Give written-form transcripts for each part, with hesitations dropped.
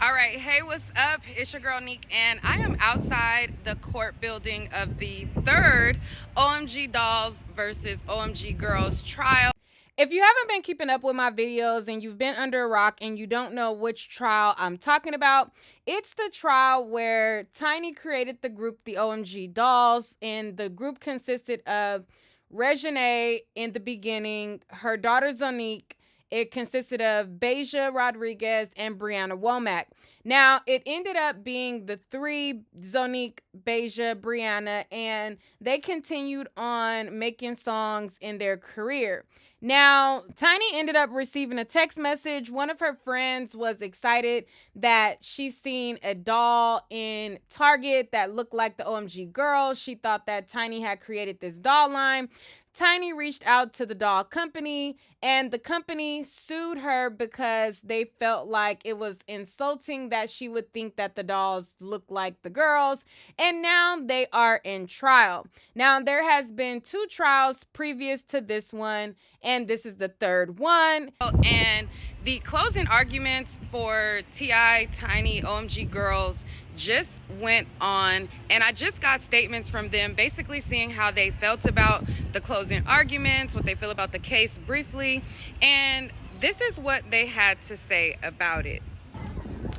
All right, hey, what's up? It's your girl Nique, and I am outside the court building of the third OMG Dolls versus OMG Girlz trial. If you haven't been keeping up with my videos and you've been under a rock and you don't know which trial I'm talking about, it's the trial where Tiny created the group the OMG Dolls, and the group consisted of Reginae in the beginning, her daughter Zonique. It consisted of Beja Rodriguez and Brianna Womack. Now, it ended up being the three, Zonique, Beja, Brianna, and they continued on making songs in their career. Now, Tiny ended up receiving a text message. One of her friends was excited that she seen a doll in Target that looked like the OMG Girls. She thought that Tiny had created this doll line. Tiny reached out to the doll company, and the company sued her because they felt like it was insulting that she would think that the dolls look like the girls, and now they are in trial. Now, there has been 2 trials previous to this one, and this is the third one. And the closing arguments for T.I., Tiny, OMG Girlz just went on, and I just got statements from them basically seeing how they felt about the closing arguments, what they feel about the case briefly, and this is what they had to say about it.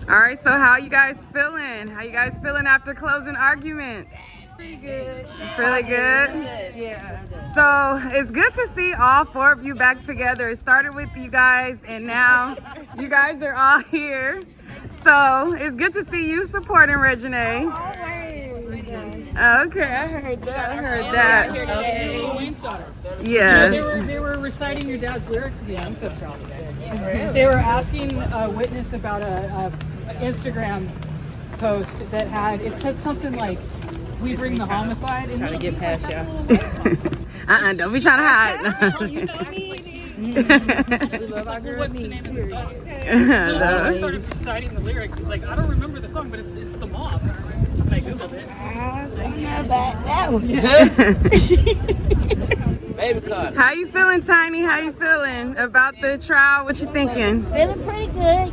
All right, so how you guys feeling? How you guys feeling after closing arguments? Pretty good. Really good? Yeah. So it's good to see all 4 of you back together. It started with you guys, and now you guys are all here. So it's good to see you supporting Reginae. Okay, I heard that. Wayne's daughter. Yes. They were reciting your dad's lyrics at the Uncut trial today. They were asking a witness about a Instagram post that had, it said something like, "We bring the homicide." And Trying to get past y'all. Don't be trying to hide. You know me. What's the name of the song? I started reciting the lyrics. He's like, I don't remember the song, but it's the mob. I googled it. I don't know about that one. Baby card. How you feeling, Tiny? How you feeling about the trial? What you thinking? Feeling pretty good,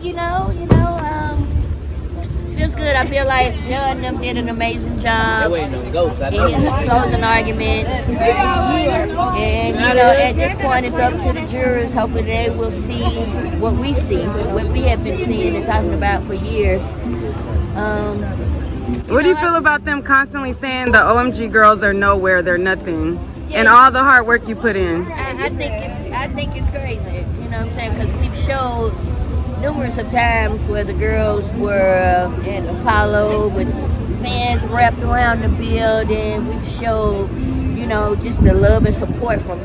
feels good. I feel like Joe and them did an amazing job Wait, no, go. in his closing arguments. And, at this point, it's up to the jurors. Hopefully they will see what we see, what we have been seeing and talking about for years. What do you feel about them constantly saying the OMG Girls are nowhere, they're nothing, and all the hard work you put in? I think it's crazy, you know what I'm saying? Because we've showed numerous of times where the girls were in Apollo with fans wrapped around the building. We've showed, just the love and support from,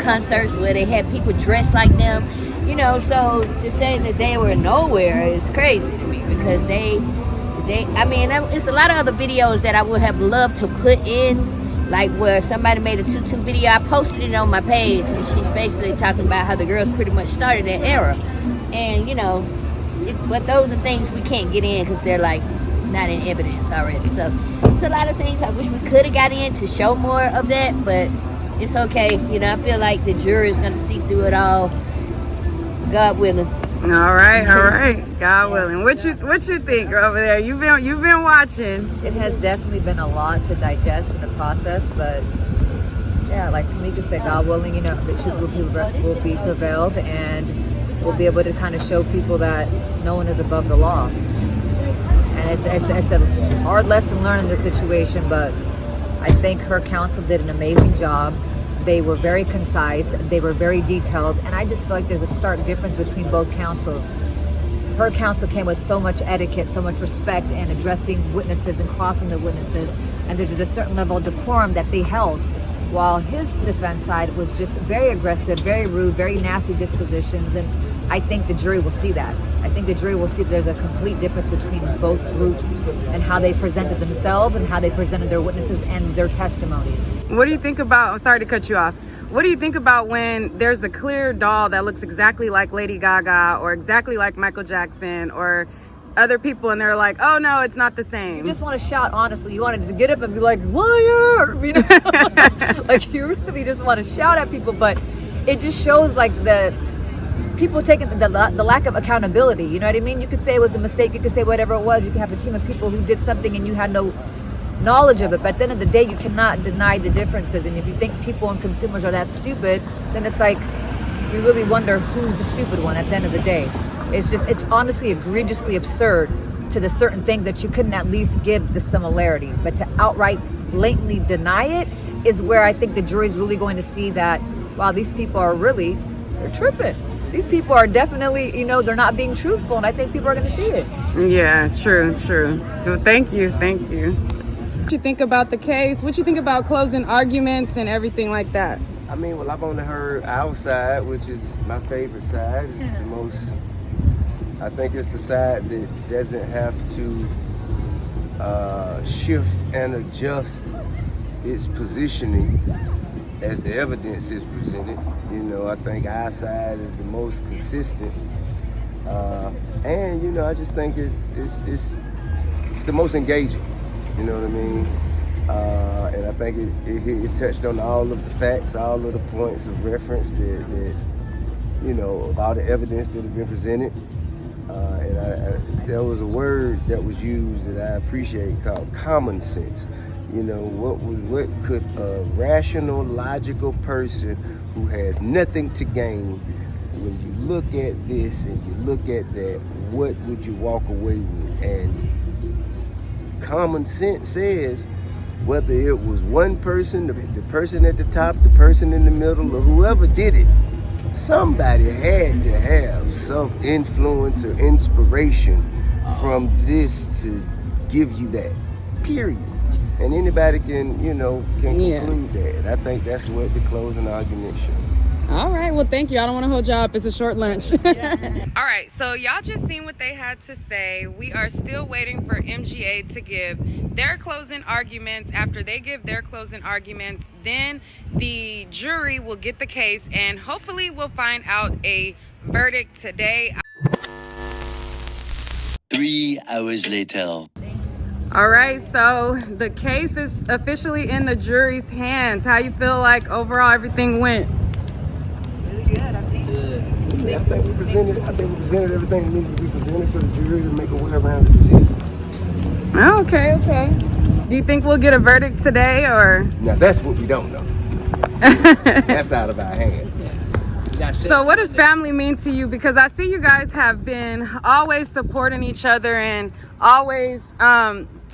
concerts where they had people dressed like them. So to say that they were nowhere is crazy to me because it's a lot of other videos that I would have loved to put in, like where somebody made a tutu video. I posted it on my page, and she's basically talking about how the girls pretty much started that era. And, but those are things we can't get in because they're like not in evidence already. So it's a lot of things I wish we could have got in to show more of that, but it's okay. I feel like the jury is going to see through it all, God willing. All right. God willing. What you think over there? You've been watching. It has definitely been a lot to digest and to process, but yeah, like Tamika said, God willing, the truth will be prevailed, and we'll be able to kind of show people that no one is above the law. And it's a hard lesson learned in this situation, but I think her counsel did an amazing job. They were very concise, they were very detailed, and I just feel like there's a stark difference between both counsels. Her counsel came with so much etiquette, so much respect, and addressing witnesses and crossing the witnesses, and there's just a certain level of decorum that they held, while his defense side was just very aggressive, very rude, very nasty dispositions, and I think the jury will see that. I think the jury will see there's a complete difference between both groups and how they presented themselves and how they presented their witnesses and their testimonies. What do you think about, I'm sorry to cut you off, what do you think about when there's a clear doll that looks exactly like Lady Gaga or exactly like Michael Jackson or other people, and they're like, oh no, it's not the same? You just want to shout, honestly. You want to just get up and be like, liar! Like, you really just want to shout at people, but it just shows like people taking the lack of accountability. You know what I mean? You could say it was a mistake. You could say whatever it was. You could have a team of people who did something and you had no knowledge of it. But at the end of the day, you cannot deny the differences. And if you think people and consumers are that stupid, then it's like you really wonder who's the stupid one at the end of the day. It's honestly egregiously absurd to the certain things that you couldn't at least give the similarity. But to outright blatantly deny it is where I think the jury's really going to see that, wow, these people are really, they're tripping. These people are definitely, you know, they're not being truthful, and I think people are going to see it. Yeah, true. Well, thank you. What you think about the case? What you think about closing arguments and everything like that? I mean, well, I've only heard our side, which is my favorite side. It's the most, I think it's the side that doesn't have to shift and adjust its positioning as the evidence is presented. You know, I think our side is the most consistent. And, you know, I just think it's the most engaging. You know what I mean? And I think it touched on all of the facts, all of the points of reference that you know, of all the evidence that has been presented. And there was a word that was used that I appreciate called common sense. You know, what could a rational, logical person who has nothing to gain, when you look at this and you look at that, what would you walk away with? And common sense says, whether it was one person, the person at the top, the person in the middle, or whoever did it, somebody had to have some influence or inspiration from this to give you that, period. And anybody can, you know, can conclude that. And I think that's what the closing argument shows. All right, well, thank you. I don't want to hold y'all up. It's a short lunch. All right, so y'all just seen what they had to say. We are still waiting for MGA to give their closing arguments. After they give their closing arguments, then the jury will get the case, and hopefully we'll find out a verdict today. 3 hours later. All right, so the case is officially in the jury's hands. How you feel like overall everything went? Really good, I think. Yeah, I think we presented everything that needed to be presented for the jury to make a way around the decision. Okay. Do you think we'll get a verdict today, or? Now that's what we don't know. That's out of our hands. So what does family mean to you? Because I see you guys have been always supporting each other and always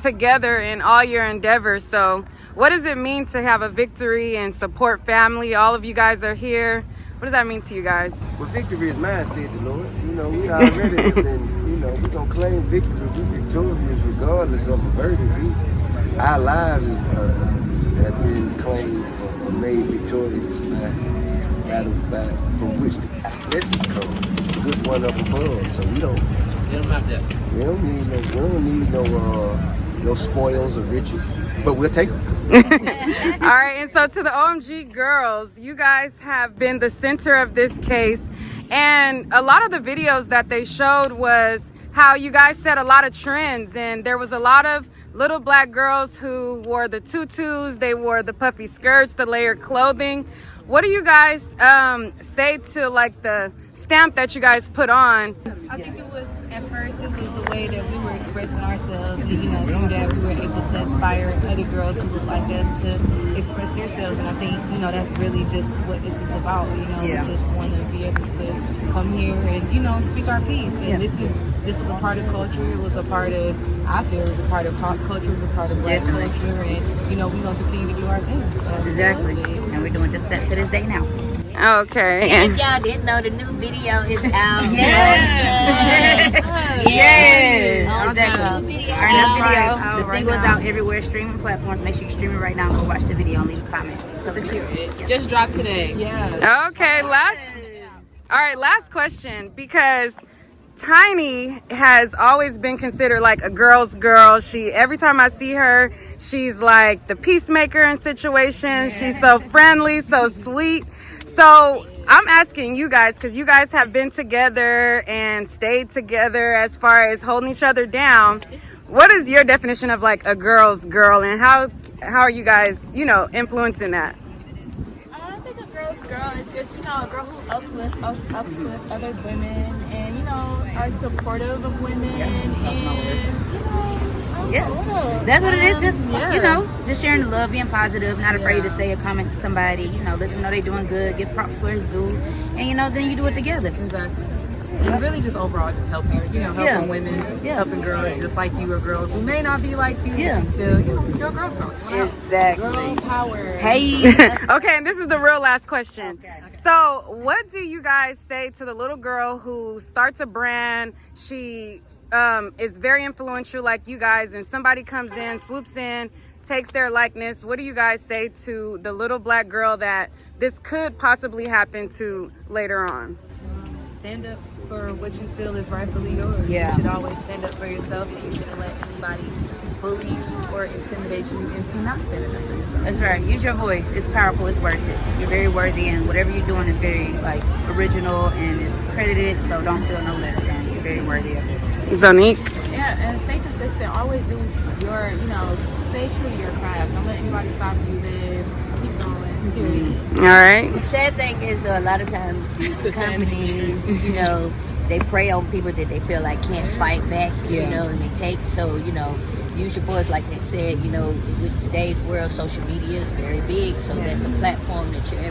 together in all your endeavors. So what does it mean to have a victory and support family? All of you guys are here. What does that mean to you guys? Well, victory is mine, said the Lord. You know, we already have been, you know, we're going to claim victory. We're victorious regardless of the verdict. Our lives have been claimed or made victorious by from which the blessings come, with one up above. So we don't have that. We don't need no spoils or riches, but we'll take them. All right, and so to the OMG girls, you guys have been the center of this case, and a lot of the videos that they showed was how you guys set a lot of trends, and there was a lot of little black girls who wore the tutus, they wore the puffy skirts, the layered clothing. What do you guys say to like the stamp that you guys put on? I think it was, at first, it was a way that we were expressing ourselves, and you know, through that we were able to inspire other girls who look like us to express themselves. And I think, you know, that's really just what this is about. You know, we just want to be able to come here and, you know, speak our piece. And this was a part of culture. It was a part of, I feel, it was a part of pop culture. It was a part of black culture, and you know, we're gonna continue to do our thing. So. Exactly, and we're doing just that to this day now. Okay. And if y'all didn't know, the new video is out. Yes. Exactly. Our new video Our new video, out the single is out everywhere, streaming platforms. Make sure you stream it right now. Go watch the video and leave a comment. So cute. Just dropped today. Okay, last question, because Tiny has always been considered like a girl's girl. Every time I see her, she's like the peacemaker in situations. She's so friendly, so sweet. So I'm asking you guys, because you guys have been together and stayed together as far as holding each other down. What is your definition of like a girl's girl, and how are you guys, you know, influencing that? I think a girl's girl is just, you know, a girl who uplift other women, and you know, are supportive of women, and you know, Yeah, that's what it is. Just you know, just sharing the love, being positive, not afraid to say a comment to somebody. You know, let them know they're doing good, give props where it's due, and you know, then you do it together. exactly. And really just overall just helping, you know, helping women, helping girls just like you, or girls who may not be like you, but you still, you know, you're a girl's girl. Exactly. Girl power. Hey. Okay, and this is the real last question. So, what do you guys say to the little girl who starts a brand? She is very influential like you guys, and somebody comes in, swoops in, takes their likeness. What do you guys say to the little black girl that this could possibly happen to later on? Stand up for what you feel is rightfully yours. Yeah. You should always stand up for yourself, and you shouldn't let anybody bully you or intimidate you into not standing up for yourself. That's right. Use your voice. It's powerful. It's worth it. You're very worthy, and whatever you're doing is very like original and it's credited. So don't feel no less than. You're very worthy of it. Zonique? Yeah, and stay consistent. Always do your, you know, stay true to your craft. Don't let anybody stop you. Then keep going. Period. All right. The sad thing is a lot of times these companies, you know, they prey on people that they feel like can't fight back, you know, and they take, so, you know, use your voice like they said, you know, with today's world, social media is very big, so that's a platform that you're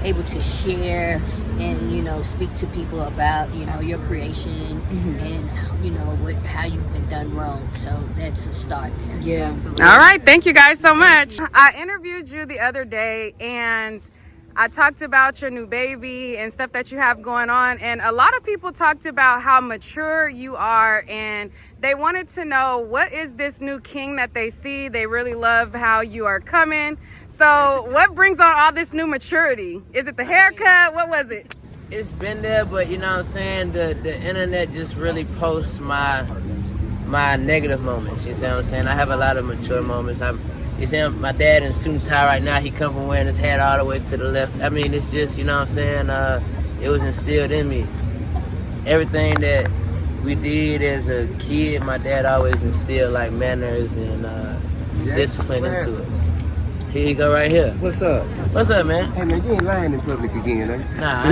able to share and, you know, speak to people about, you know, your creation and, you know, how you've been done wrong. So that's a start there. Yeah. All right, thank you guys so much. I interviewed you the other day and I talked about your new baby and stuff that you have going on, and a lot of people talked about how mature you are, and they wanted to know, what is this new king that they see? They really love how you are coming. So what brings on all this new maturity? Is it the haircut? What was it? It's been there, but you know what I'm saying, the internet just really posts my negative moments. You see what I'm saying? I have a lot of mature moments. You see my dad in suit and tie right now. He come from wearing his hat all the way to the left. I mean, it's just, you know what I'm saying, it was instilled in me. Everything that we did as a kid, my dad always instilled like manners and discipline into it. Here you go right here. What's up? What's up, man? Hey man, you ain't lying in public again, eh? Nah,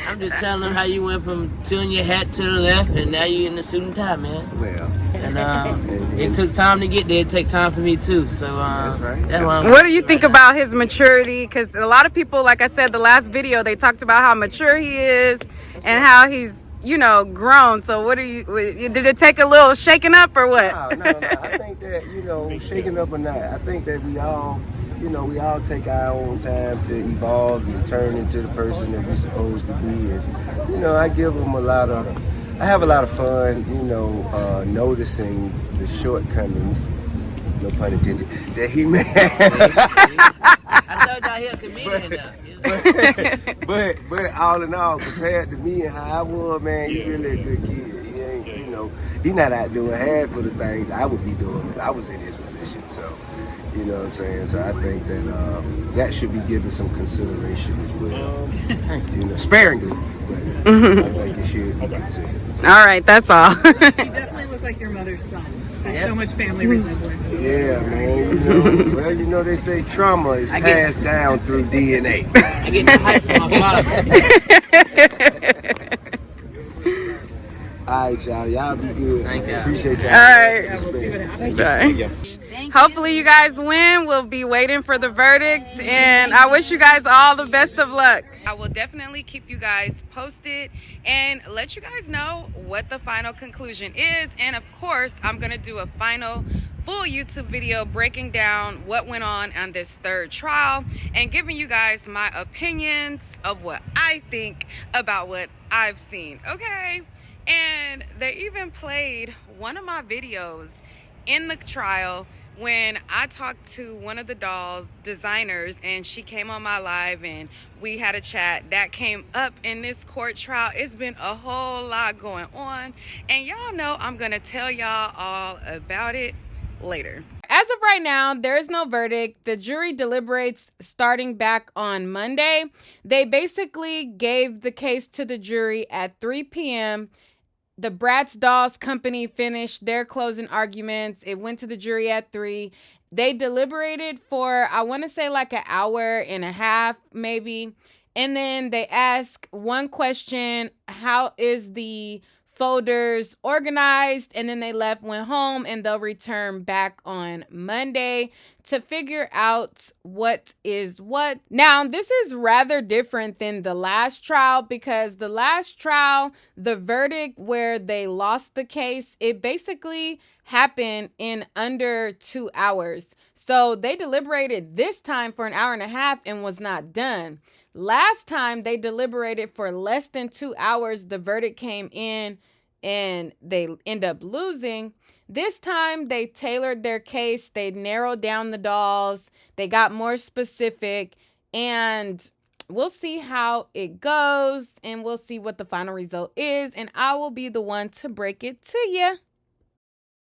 I'm just telling them how you went from tilting your hat to the left and now you in the suit and tie, man. Well, And it took time to get there. It take time for me too. So that's right. That's why I'm What do you think about his maturity? Because a lot of people, like I said, the last video, they talked about how mature he is and how he's, you know, grown. So what did it take a little shaking up or what? No. I think that, you know, shaking up or not, I think that we all take our own time to evolve and turn into the person that we're supposed to be. And, you know, I have a lot of fun, you know, noticing the shortcomings, no pun intended, that he made. I told y'all he a comedian now. But all in all, compared to me and how I was, man, he's really a good kid. He ain't, you know, he not out doing half of the things I would be doing if I was in his position. So, you know what I'm saying? So I think that that should be given some consideration as well. You know, sparingly, but I think it should be considered. All right, that's all. You definitely look like your mother's son. There's so much family resemblance. Yeah, man. You know, well, you know they say trauma is passed down through DNA. I get the heights from my father. All right, y'all. Y'all be good. Thank you. Appreciate y'all. All right. We'll see what happens. Bye. Hopefully you guys win. We'll be waiting for the verdict, and I wish you guys all the best of luck. I will definitely keep you guys posted and let you guys know what the final conclusion is. And of course, I'm gonna do a final full YouTube video breaking down what went on this third trial and giving you guys my opinions of what I think about what I've seen. Okay. And they even played one of my videos in the trial when I talked to one of the dolls designers, and she came on my live and we had a chat. That came up in this court trial. It's been a whole lot going on, and y'all know I'm gonna tell y'all all about it later. As of right now, there is no verdict. The jury deliberates starting back on Monday. They basically gave the case to the jury at 3 p.m. The Bratz Dolls Company finished their closing arguments. It went to the jury at 3. They deliberated for, I want to say like an hour and a half maybe. And then they ask one question, how is the folders organized? And then they went home, and they'll return back on Monday to figure out what is what. Now, this is rather different than the last trial, because the last trial, the verdict where they lost the case, it basically happened in under 2 hours. So they deliberated this time for an hour and a half and was not done. Last time they deliberated for less than 2 hours, the verdict came in and they end up losing. This time they tailored their case, they narrowed down the dolls, they got more specific, and we'll see how it goes, and we'll see what the final result is, and I will be the one to break it to you.